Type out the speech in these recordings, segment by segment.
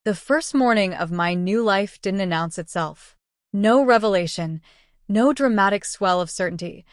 The first morning of my new life didn't announce itself. No revelation, no dramatic swell of certainty,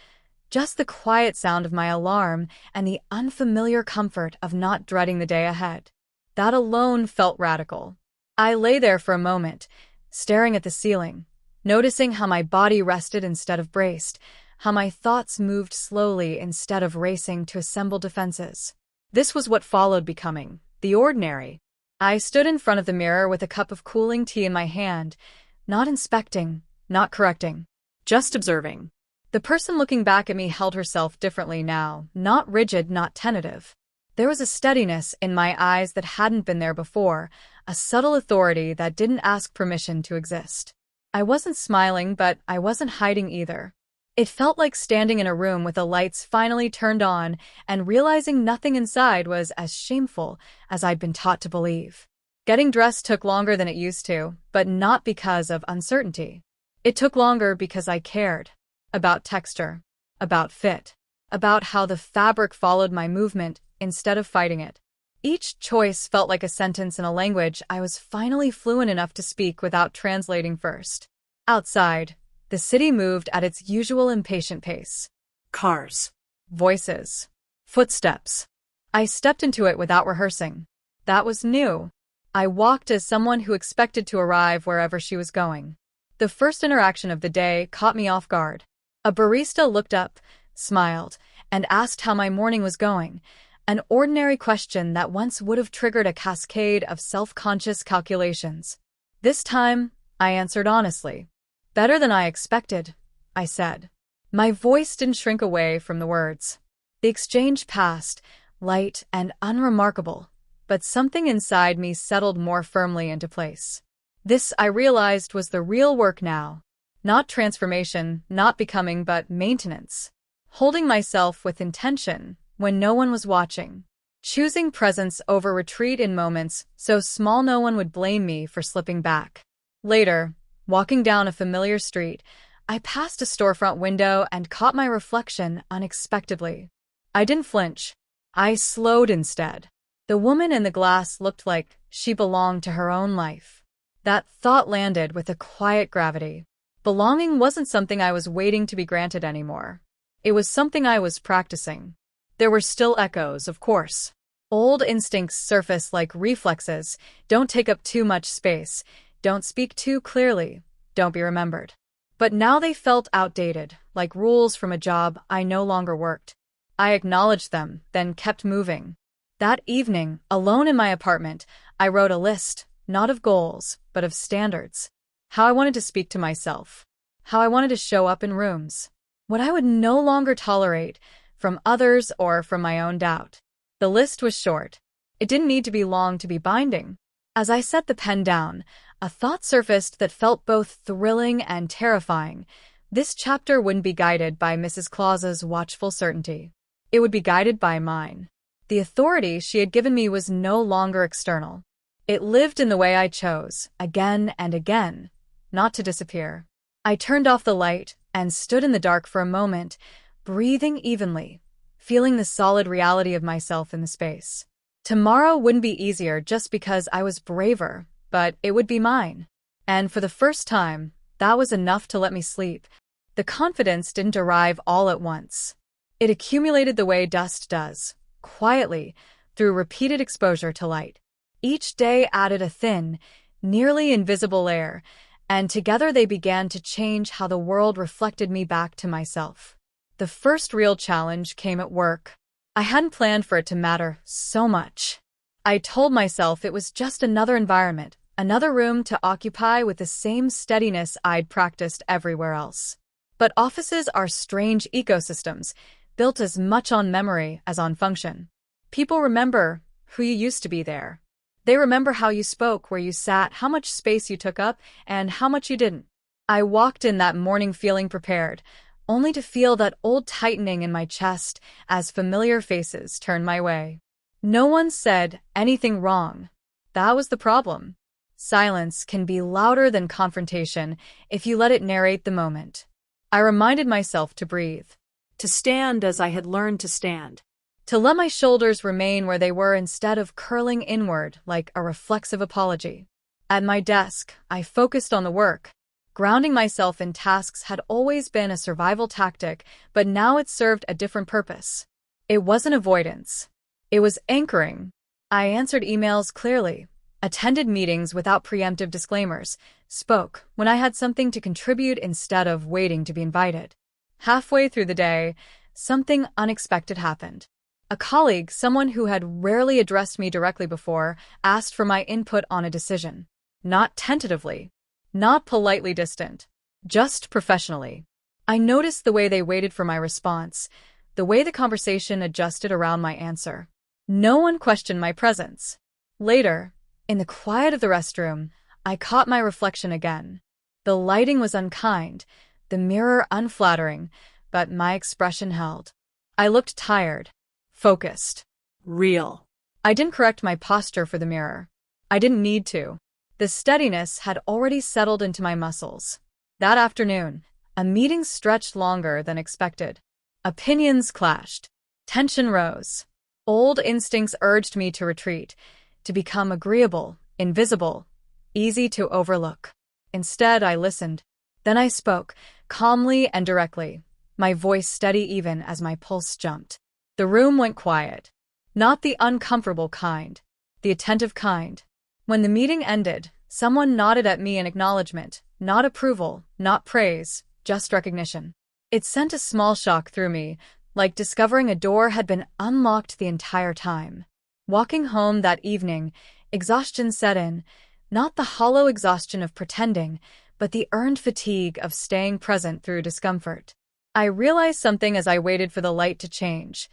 just the quiet sound of my alarm and the unfamiliar comfort of not dreading the day ahead. That alone felt radical. I lay there for a moment, staring at the ceiling, noticing how my body rested instead of braced, how my thoughts moved slowly instead of racing to assemble defenses. This was what followed becoming the ordinary. I stood in front of the mirror with a cup of cooling tea in my hand, not inspecting, not correcting, just observing. The person looking back at me held herself differently now, not rigid, not tentative. There was a steadiness in my eyes that hadn't been there before, a subtle authority that didn't ask permission to exist. I wasn't smiling, but I wasn't hiding either. It felt like standing in a room with the lights finally turned on and realizing nothing inside was as shameful as I'd been taught to believe. Getting dressed took longer than it used to, but not because of uncertainty. It took longer because I cared. About texture, about fit, about how the fabric followed my movement instead of fighting it. Each choice felt like a sentence in a language I was finally fluent enough to speak without translating first. Outside, the city moved at its usual impatient pace. Cars, voices, footsteps. I stepped into it without rehearsing. That was new. I walked as someone who expected to arrive wherever she was going. The first interaction of the day caught me off guard. A barista looked up, smiled, and asked how my morning was going, an ordinary question that once would have triggered a cascade of self-conscious calculations. This time, I answered honestly. Better than I expected, I said. My voice didn't shrink away from the words. The exchange passed, light and unremarkable, but something inside me settled more firmly into place. This, I realized, was the real work now. Not transformation, not becoming, but maintenance. Holding myself with intention when no one was watching. Choosing presence over retreat in moments so small no one would blame me for slipping back. Later, walking down a familiar street, I passed a storefront window and caught my reflection unexpectedly. I didn't flinch. I slowed instead. The woman in the glass looked like she belonged to her own life. That thought landed with a quiet gravity. Belonging wasn't something I was waiting to be granted anymore. It was something I was practicing. There were still echoes, of course. Old instincts surface like reflexes. Don't take up too much space. Don't speak too clearly. Don't be remembered. But now they felt outdated, like rules from a job I no longer worked. I acknowledged them, then kept moving. That evening, alone in my apartment, I wrote a list, not of goals, but of standards. How I wanted to speak to myself. How I wanted to show up in rooms. What I would no longer tolerate from others or from my own doubt. The list was short. It didn't need to be long to be binding. As I set the pen down, a thought surfaced that felt both thrilling and terrifying. This chapter wouldn't be guided by Mrs.Claus's watchful certainty. It would be guided by mine. The authority she had given me was no longer external. It lived in the way I chose, again and again, not to disappear. I turned off the light and stood in the dark for a moment, breathing evenly, feeling the solid reality of myself in the space. Tomorrow wouldn't be easier just because I was braver, but it would be mine. And for the first time, that was enough to let me sleep. The confidence didn't arrive all at once. It accumulated the way dust does, quietly, through repeated exposure to light. Each day added a thin, nearly invisible layer, and together they began to change how the world reflected me back to myself. The first real challenge came at work. I hadn't planned for it to matter so much. I told myself it was just another environment, another room to occupy with the same steadiness I'd practiced everywhere else. But offices are strange ecosystems, built as much on memory as on function. People remember who you used to be there. They remember how you spoke, where you sat, how much space you took up, and how much you didn't. I walked in that morning feeling prepared, only to feel that old tightening in my chest as familiar faces turned my way. No one said anything wrong. That was the problem. Silence can be louder than confrontation if you let it narrate the moment. I reminded myself to breathe, to stand as I had learned to stand, to let my shoulders remain where they were instead of curling inward like a reflexive apology. At my desk, I focused on the work. Grounding myself in tasks had always been a survival tactic, but now it served a different purpose. It wasn't avoidance. It was anchoring. I answered emails clearly, attended meetings without preemptive disclaimers, spoke when I had something to contribute instead of waiting to be invited. Halfway through the day, something unexpected happened. A colleague, someone who had rarely addressed me directly before, asked for my input on a decision. Not tentatively, not politely distant, just professionally. I noticed the way they waited for my response, the way the conversation adjusted around my answer. No one questioned my presence. Later, in the quiet of the restroom, I caught my reflection again. The lighting was unkind, the mirror unflattering, but my expression held. I looked tired, focused, real. I didn't correct my posture for the mirror. I didn't need to. The steadiness had already settled into my muscles. That afternoon, a meeting stretched longer than expected. Opinions clashed. Tension rose. Old instincts urged me to retreat, to become agreeable, invisible, easy to overlook. Instead, I listened. Then I spoke, calmly and directly, my voice steady even as my pulse jumped. The room went quiet. Not the uncomfortable kind, the attentive kind. When the meeting ended, someone nodded at me in acknowledgement, not approval, not praise, just recognition. It sent a small shock through me, like discovering a door had been unlocked the entire time. Walking home that evening, exhaustion set in, not the hollow exhaustion of pretending, but the earned fatigue of staying present through discomfort. I realized something as I waited for the light to change.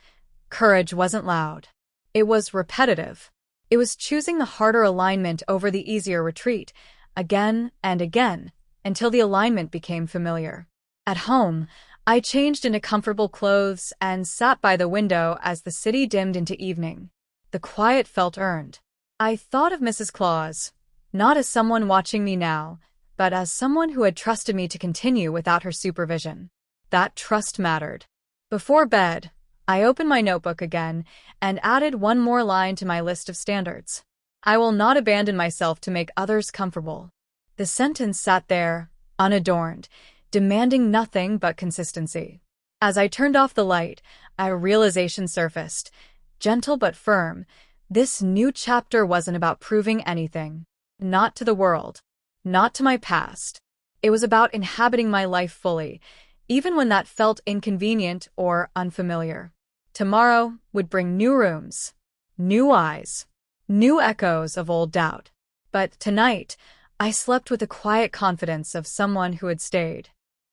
Courage wasn't loud. It was repetitive. It was choosing the harder alignment over the easier retreat, again and again, until the alignment became familiar. At home, I changed into comfortable clothes and sat by the window as the city dimmed into evening. The quiet felt earned. I thought of Mrs.Claus, not as someone watching me now, but as someone who had trusted me to continue without her supervision. That trust mattered. Before bed, I opened my notebook again and added one more line to my list of standards. I will not abandon myself to make others comfortable. The sentence sat there, unadorned, demanding nothing but consistency. As I turned off the light, a realization surfaced. Gentle but firm, this new chapter wasn't about proving anything. Not to the world. Not to my past. It was about inhabiting my life fully, even when that felt inconvenient or unfamiliar. Tomorrow would bring new rooms, new eyes, new echoes of old doubt. But tonight, I slept with the quiet confidence of someone who had stayed.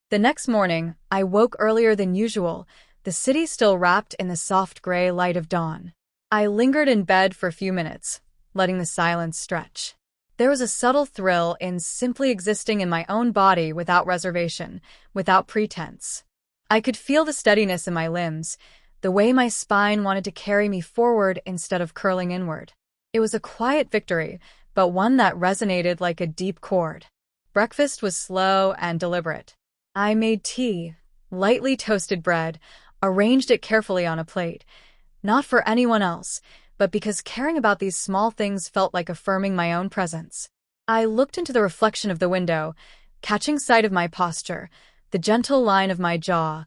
The next morning, I woke earlier than usual, the city still wrapped in the soft gray light of dawn. I lingered in bed for a few minutes, letting the silence stretch. There was a subtle thrill in simply existing in my own body without reservation, without pretense. I could feel the steadiness in my limbs, the way my spine wanted to carry me forward instead of curling inward. It was a quiet victory, but one that resonated like a deep chord. Breakfast was slow and deliberate. I made tea, lightly toasted bread, arranged it carefully on a plate, not for anyone else, but because caring about these small things felt like affirming my own presence. I looked into the reflection of the window, catching sight of my posture, the gentle line of my jaw,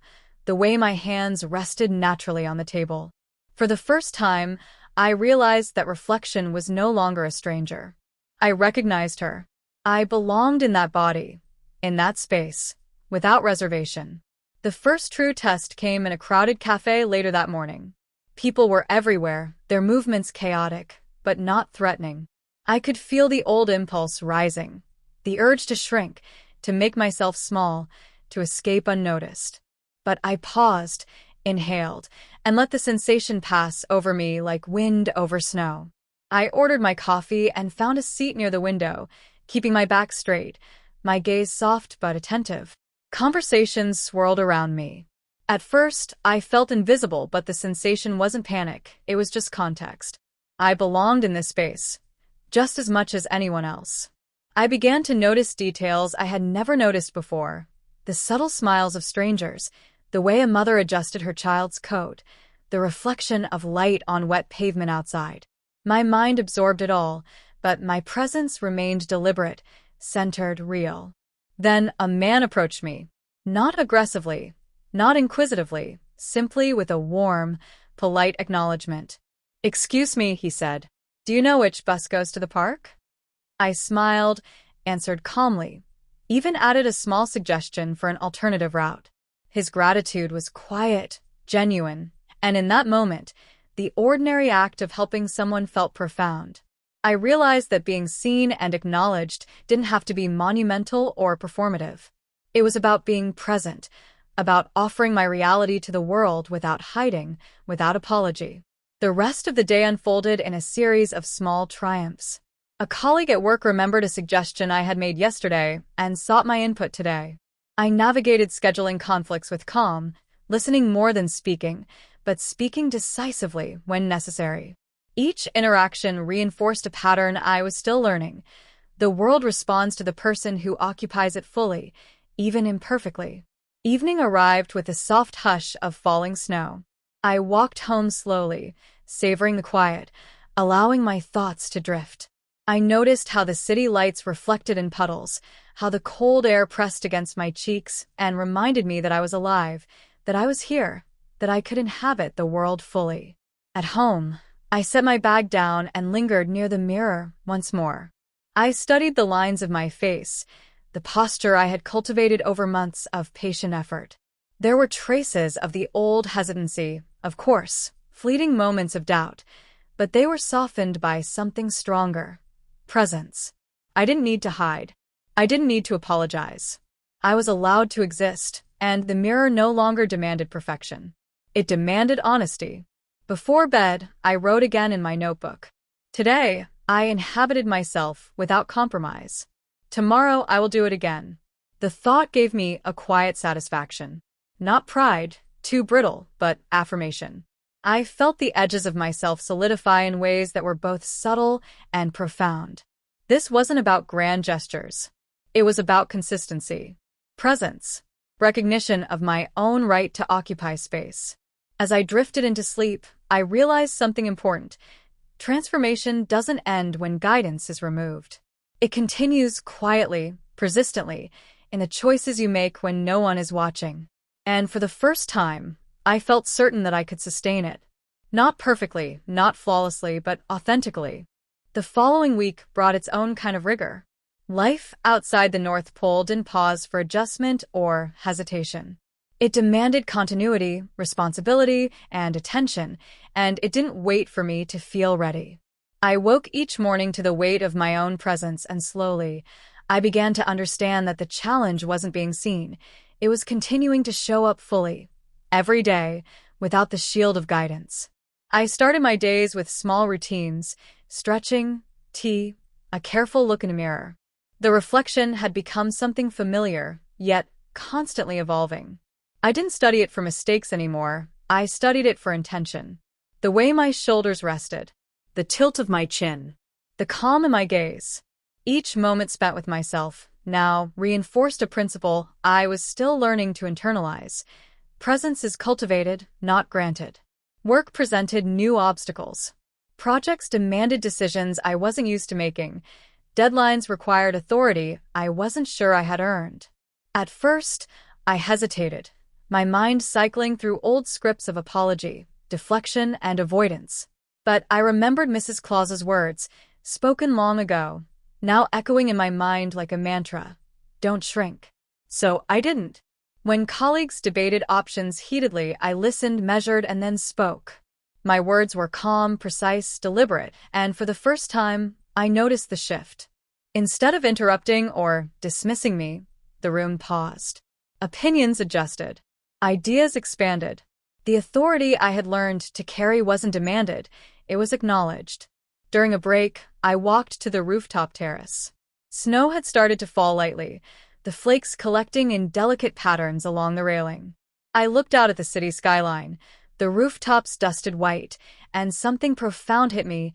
the way my hands rested naturally on the table. For the first time, I realized that reflection was no longer a stranger. I recognized her. I belonged in that body, in that space, without reservation. The first true test came in a crowded cafe later that morning. People were everywhere, their movements chaotic, but not threatening. I could feel the old impulse rising, the urge to shrink, to make myself small, to escape unnoticed. But I paused, inhaled, and let the sensation pass over me like wind over snow. I ordered my coffee and found a seat near the window, keeping my back straight, my gaze soft but attentive. Conversations swirled around me. At first, I felt invisible, but the sensation wasn't panic, it was just context. I belonged in this space, just as much as anyone else. I began to notice details I had never noticed before. The subtle smiles of strangers, the way a mother adjusted her child's coat, the reflection of light on wet pavement outside. My mind absorbed it all, but my presence remained deliberate, centered, real. Then a man approached me. Not aggressively, not inquisitively, simply with a warm, polite acknowledgement. "Excuse me," he said. "Do you know which bus goes to the park?" I smiled, answered calmly, even added a small suggestion for an alternative route. His gratitude was quiet, genuine, and in that moment, the ordinary act of helping someone felt profound. I realized that being seen and acknowledged didn't have to be monumental or performative. It was about being present, about offering my reality to the world without hiding, without apology. The rest of the day unfolded in a series of small triumphs. A colleague at work remembered a suggestion I had made yesterday and sought my input today. I navigated scheduling conflicts with calm, listening more than speaking, but speaking decisively when necessary. Each interaction reinforced a pattern I was still learning. The world responds to the person who occupies it fully, even imperfectly. Evening arrived with the soft hush of falling snow. I walked home slowly, savoring the quiet, allowing my thoughts to drift. I noticed how the city lights reflected in puddles, how the cold air pressed against my cheeks and reminded me that I was alive, that I was here, that I could inhabit the world fully. At home, I set my bag down and lingered near the mirror once more. I studied the lines of my face, the posture I had cultivated over months of patient effort. There were traces of the old hesitancy, of course, fleeting moments of doubt, but they were softened by something stronger. Presence. I didn't need to hide. I didn't need to apologize. I was allowed to exist, and the mirror no longer demanded perfection. It demanded honesty. Before bed, I wrote again in my notebook. Today, I inhabited myself without compromise. Tomorrow, I will do it again. The thought gave me a quiet satisfaction. Not pride, too brittle, but affirmation. I felt the edges of myself solidify in ways that were both subtle and profound. This wasn't about grand gestures. It was about consistency, presence, recognition of my own right to occupy space. As I drifted into sleep, I realized something important. Transformation doesn't end when guidance is removed. It continues quietly, persistently, in the choices you make when no one is watching. And for the first time, I felt certain that I could sustain it. Not perfectly, not flawlessly, but authentically. The following week brought its own kind of rigor. Life outside the North Pole didn't pause for adjustment or hesitation. It demanded continuity, responsibility, and attention, and it didn't wait for me to feel ready. I woke each morning to the weight of my own presence, and slowly, I began to understand that the challenge wasn't being seen. It was continuing to show up fully, every day, without the shield of guidance. I started my days with small routines, stretching, tea, a careful look in a mirror. The reflection had become something familiar, yet constantly evolving. I didn't study it for mistakes anymore. I studied it for intention. The way my shoulders rested, the tilt of my chin, the calm in my gaze. Each moment spent with myself now reinforced a principle I was still learning to internalize. Presence is cultivated, not granted. Work presented new obstacles. Projects demanded decisions I wasn't used to making. Deadlines required authority I wasn't sure I had earned. At first, I hesitated, my mind cycling through old scripts of apology, deflection, and avoidance. But I remembered Mrs.Claus's words, spoken long ago, now echoing in my mind like a mantra. Don't shrink. So I didn't. When colleagues debated options heatedly, I listened, measured, and then spoke. My words were calm, precise, deliberate, and for the first time, I noticed the shift. Instead of interrupting or dismissing me, the room paused. Opinions adjusted. Ideas expanded. The authority I had learned to carry wasn't demanded, it was acknowledged. During a break, I walked to the rooftop terrace. Snow had started to fall lightly, the flakes collecting in delicate patterns along the railing. I looked out at the city skyline, the rooftops dusted white, and something profound hit me.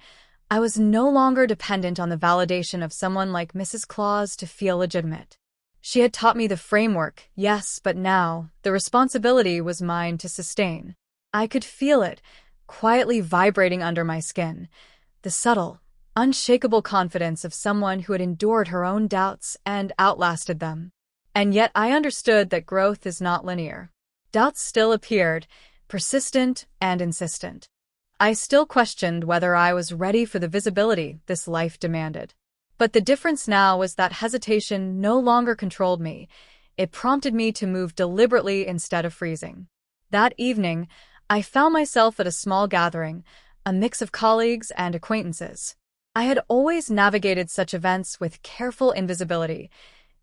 I was no longer dependent on the validation of someone like Mrs. Claus to feel legitimate. She had taught me the framework, yes, but now, the responsibility was mine to sustain. I could feel it, quietly vibrating under my skin. The subtle, unshakable confidence of someone who had endured her own doubts and outlasted them. And yet I understood that growth is not linear. Doubts still appeared, persistent and insistent. I still questioned whether I was ready for the visibility this life demanded. But the difference now was that hesitation no longer controlled me. It prompted me to move deliberately instead of freezing. That evening, I found myself at a small gathering, a mix of colleagues and acquaintances. I had always navigated such events with careful invisibility,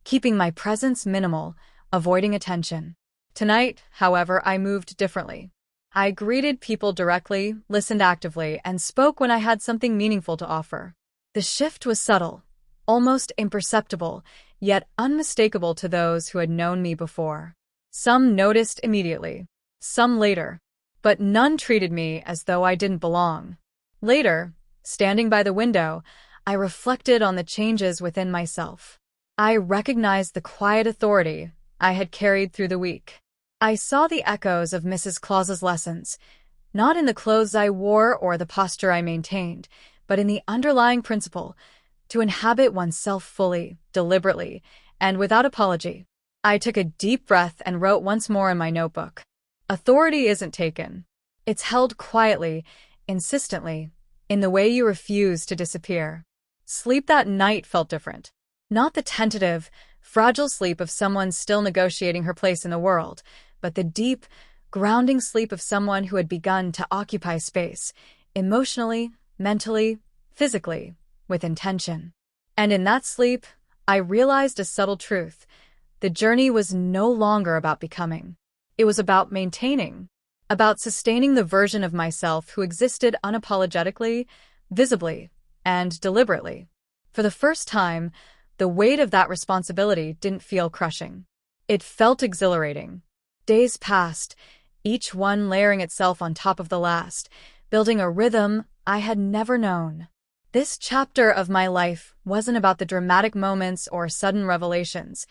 keeping my presence minimal, avoiding attention. Tonight, however, I moved differently. I greeted people directly, listened actively, and spoke when I had something meaningful to offer. The shift was subtle, almost imperceptible, yet unmistakable to those who had known me before. Some noticed immediately, some later, but none treated me as though I didn't belong. Later, standing by the window, I reflected on the changes within myself. I recognized the quiet authority I had carried through the week. I saw the echoes of Mrs.Claus's lessons, not in the clothes I wore or the posture I maintained, but in the underlying principle, to inhabit oneself fully, deliberately, and without apology. I took a deep breath and wrote once more in my notebook. Authority isn't taken. It's held quietly, insistently, in the way you refuse to disappear. Sleep that night felt different. Not the tentative, fragile sleep of someone still negotiating her place in the world, but the deep, grounding sleep of someone who had begun to occupy space, emotionally, mentally, physically, with intention. And in that sleep, I realized a subtle truth. The journey was no longer about becoming. It was about maintaining, about sustaining the version of myself who existed unapologetically, visibly, and deliberately. For the first time, the weight of that responsibility didn't feel crushing. It felt exhilarating. Days passed, each one layering itself on top of the last, building a rhythm I had never known. This chapter of my life wasn't about the dramatic moments or sudden revelations.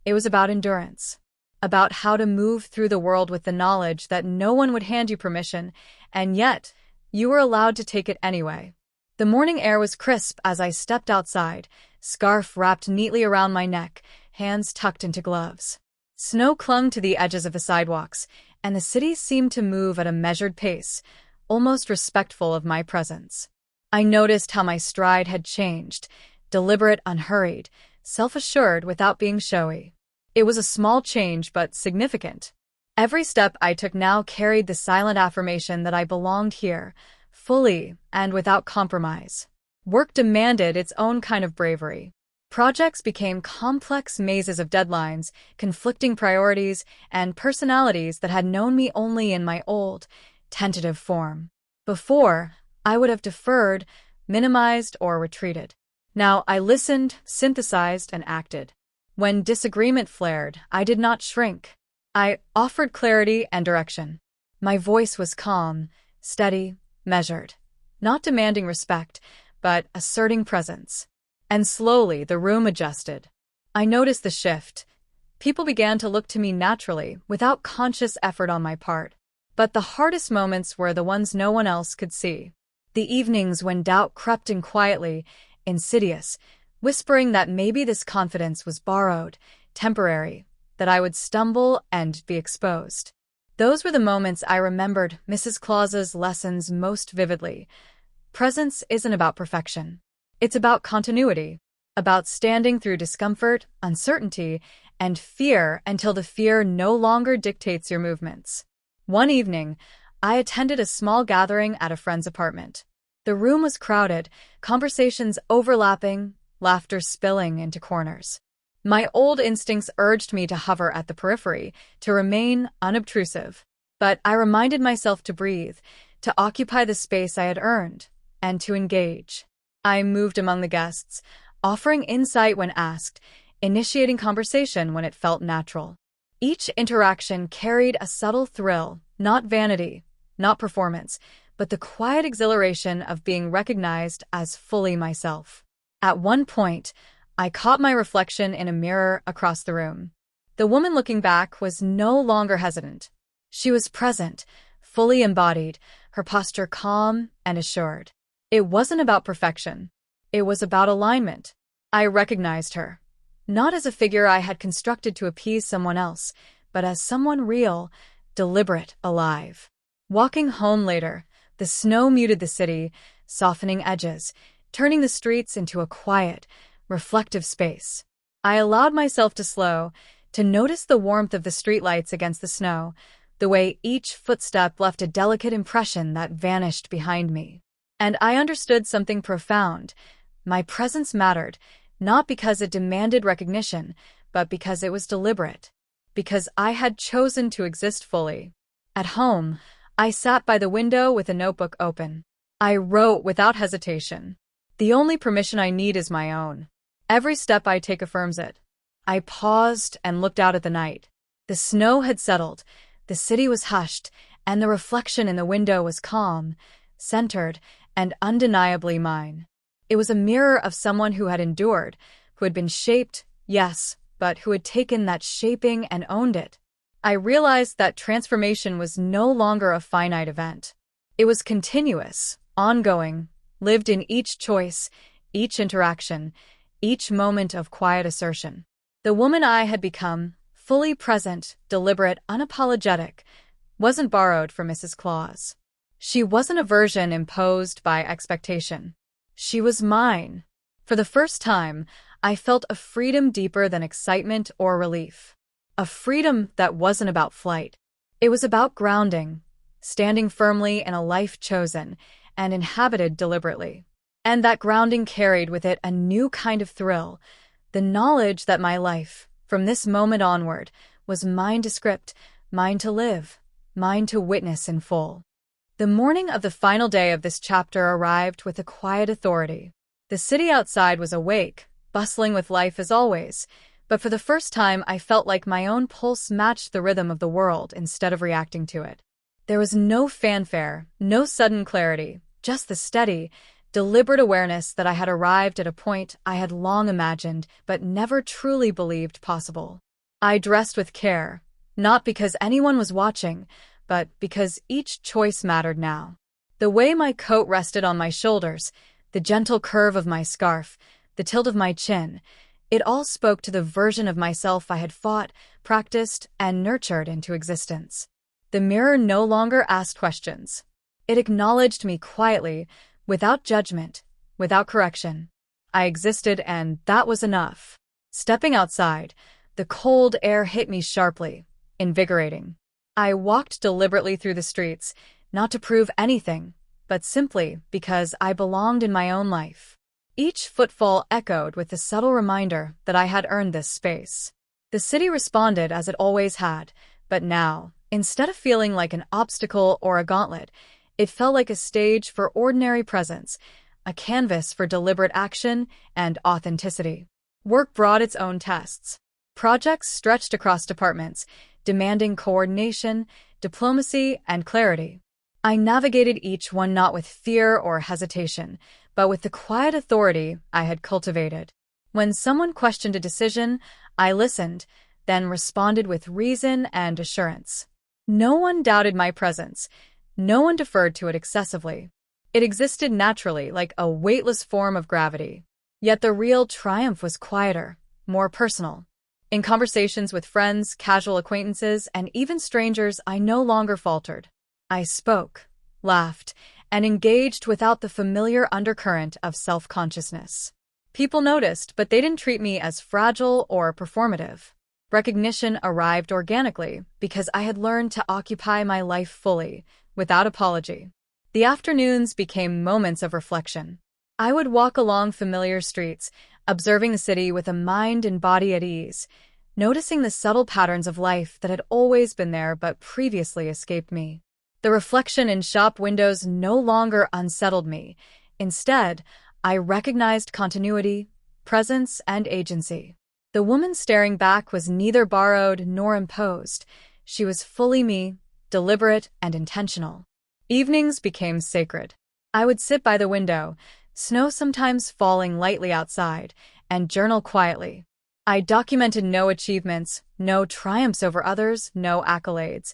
It was about endurance, about how to move through the world with the knowledge that no one would hand you permission, and yet you were allowed to take it anyway. The morning air was crisp as I stepped outside, scarf wrapped neatly around my neck, hands tucked into gloves. Snow clung to the edges of the sidewalks, and the city seemed to move at a measured pace, almost respectful of my presence. I noticed how my stride had changed, deliberate, unhurried, self-assured without being showy. It was a small change, but significant. Every step I took now carried the silent affirmation that I belonged here, fully and without compromise. Work demanded its own kind of bravery. Projects became complex mazes of deadlines, conflicting priorities, and personalities that had known me only in my old, tentative form. Before, I would have deferred, minimized, or retreated. Now I listened, synthesized, and acted. When disagreement flared, I did not shrink. I offered clarity and direction. My voice was calm, steady, measured, not demanding respect, but asserting presence. And slowly the room adjusted. I noticed the shift. People began to look to me naturally, without conscious effort on my part. But the hardest moments were the ones no one else could see. The evenings when doubt crept in quietly, insidious, whispering that maybe this confidence was borrowed, temporary, that I would stumble and be exposed. Those were the moments I remembered Mrs.Claus's lessons most vividly. Presence isn't about perfection. It's about continuity, about standing through discomfort, uncertainty, and fear until the fear no longer dictates your movements. One evening, I attended a small gathering at a friend's apartment. The room was crowded, conversations overlapping, laughter spilling into corners. My old instincts urged me to hover at the periphery, to remain unobtrusive. But I reminded myself to breathe, to occupy the space I had earned, and to engage. I moved among the guests, offering insight when asked, initiating conversation when it felt natural. Each interaction carried a subtle thrill, not vanity, not performance, but the quiet exhilaration of being recognized as fully myself. At one point, I caught my reflection in a mirror across the room. The woman looking back was no longer hesitant. She was present, fully embodied, her posture calm and assured. It wasn't about perfection. It was about alignment. I recognized her, not as a figure I had constructed to appease someone else, but as someone real, deliberate, alive. Walking home later, the snow muted the city, softening edges, turning the streets into a quiet, reflective space. I allowed myself to slow, to notice the warmth of the streetlights against the snow, the way each footstep left a delicate impression that vanished behind me. And I understood something profound. My presence mattered, not because it demanded recognition, but because it was deliberate. Because I had chosen to exist fully. At home, I sat by the window with a notebook open. I wrote without hesitation. The only permission I need is my own. Every step I take affirms it. I paused and looked out at the night. The snow had settled, the city was hushed, and the reflection in the window was calm, centered, and undeniably mine. It was a mirror of someone who had endured, who had been shaped, yes, but who had taken that shaping and owned it. I realized that transformation was no longer a finite event. It was continuous, ongoing, lived in each choice, each interaction, each moment of quiet assertion. The woman I had become, fully present, deliberate, unapologetic, wasn't borrowed from Mrs.Claus. She wasn't a version imposed by expectation. She was mine. For the first time, I felt a freedom deeper than excitement or relief. A freedom that wasn't about flight. It was about grounding, standing firmly in a life chosen and inhabited deliberately. And that grounding carried with it a new kind of thrill, the knowledge that my life, from this moment onward, was mine to script, mine to live, mine to witness in full. The morning of the final day of this chapter arrived with a quiet authority. The city outside was awake, bustling with life as always, but for the first time I felt like my own pulse matched the rhythm of the world instead of reacting to it. There was no fanfare, no sudden clarity, just the steady, deliberate awareness that I had arrived at a point I had long imagined but never truly believed possible. I dressed with care, not because anyone was watching, but because each choice mattered now. The way my coat rested on my shoulders, the gentle curve of my scarf, the tilt of my chin, it all spoke to the version of myself I had fought, practiced, and nurtured into existence. The mirror no longer asked questions. It acknowledged me quietly, without judgment, without correction. I existed, and that was enough. Stepping outside, the cold air hit me sharply, invigorating. I walked deliberately through the streets, not to prove anything, but simply because I belonged in my own life. Each footfall echoed with the subtle reminder that I had earned this space. The city responded as it always had, but now, instead of feeling like an obstacle or a gauntlet, it felt like a stage for ordinary presence, a canvas for deliberate action and authenticity. Work brought its own tests. Projects stretched across departments, demanding coordination, diplomacy, and clarity. I navigated each one not with fear or hesitation, but with the quiet authority I had cultivated. When someone questioned a decision, I listened, then responded with reason and assurance. No one doubted my presence. No one deferred to it excessively. It existed naturally, like a weightless form of gravity. Yet the real triumph was quieter, more personal. In conversations with friends, casual acquaintances, and even strangers, I no longer faltered. I spoke, laughed, and engaged without the familiar undercurrent of self-consciousness. People noticed, but they didn't treat me as fragile or performative. Recognition arrived organically because I had learned to occupy my life fully, without apology. The afternoons became moments of reflection. I would walk along familiar streets, observing the city with a mind and body at ease, noticing the subtle patterns of life that had always been there but previously escaped me. The reflection in shop windows no longer unsettled me. Instead, I recognized continuity, presence, and agency. The woman staring back was neither borrowed nor imposed. She was fully me, deliberate and intentional. Evenings became sacred. I would sit by the window, snow sometimes falling lightly outside, and journal quietly. I documented no achievements, no triumphs over others, no accolades,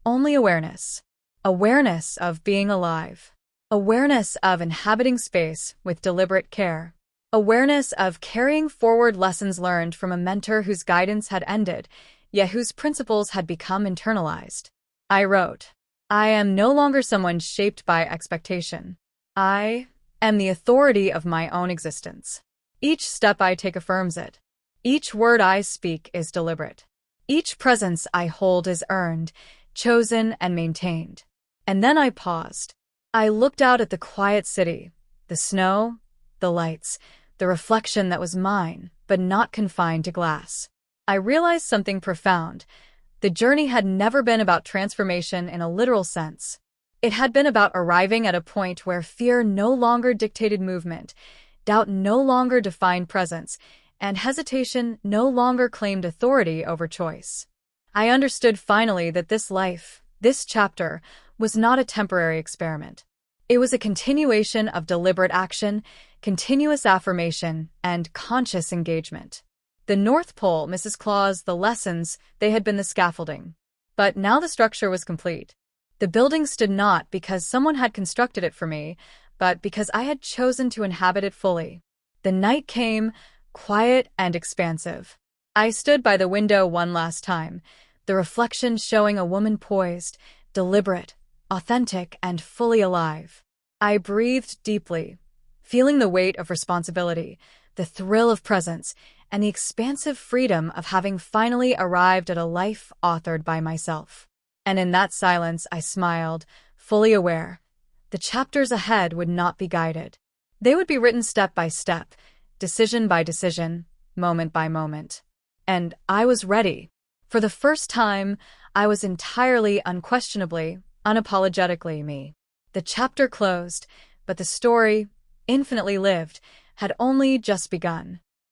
only awareness. Awareness of being alive. Awareness of inhabiting space with deliberate care. Awareness of carrying forward lessons learned from a mentor whose guidance had ended, yet whose principles had become internalized. I wrote, I am no longer someone shaped by expectation. I am the authority of my own existence. Each step I take affirms it. Each word I speak is deliberate. Each presence I hold is earned, chosen, and maintained. And then I paused. I looked out at the quiet city, the snow, the lights, the reflection that was mine, but not confined to glass. I realized something profound. The journey had never been about transformation in a literal sense. It had been about arriving at a point where fear no longer dictated movement, doubt no longer defined presence, and hesitation no longer claimed authority over choice. I understood finally that this life, this chapter, was not a temporary experiment. It was a continuation of deliberate action, continuous affirmation, and conscious engagement. The North Pole, Mrs.Claus, the lessons, they had been the scaffolding. But now the structure was complete. The building stood not because someone had constructed it for me, but because I had chosen to inhabit it fully. The night came, quiet and expansive. I stood by the window one last time, the reflection showing a woman poised, deliberate, authentic, and fully alive. I breathed deeply, feeling the weight of responsibility, the thrill of presence, and the expansive freedom of having finally arrived at a life authored by myself. And in that silence, I smiled, fully aware. The chapters ahead would not be guided. They would be written step by step, decision by decision, moment by moment. And I was ready. For the first time, I was entirely, unquestionably, unapologetically me. The chapter closed, but the story, infinitely lived, had only just begun.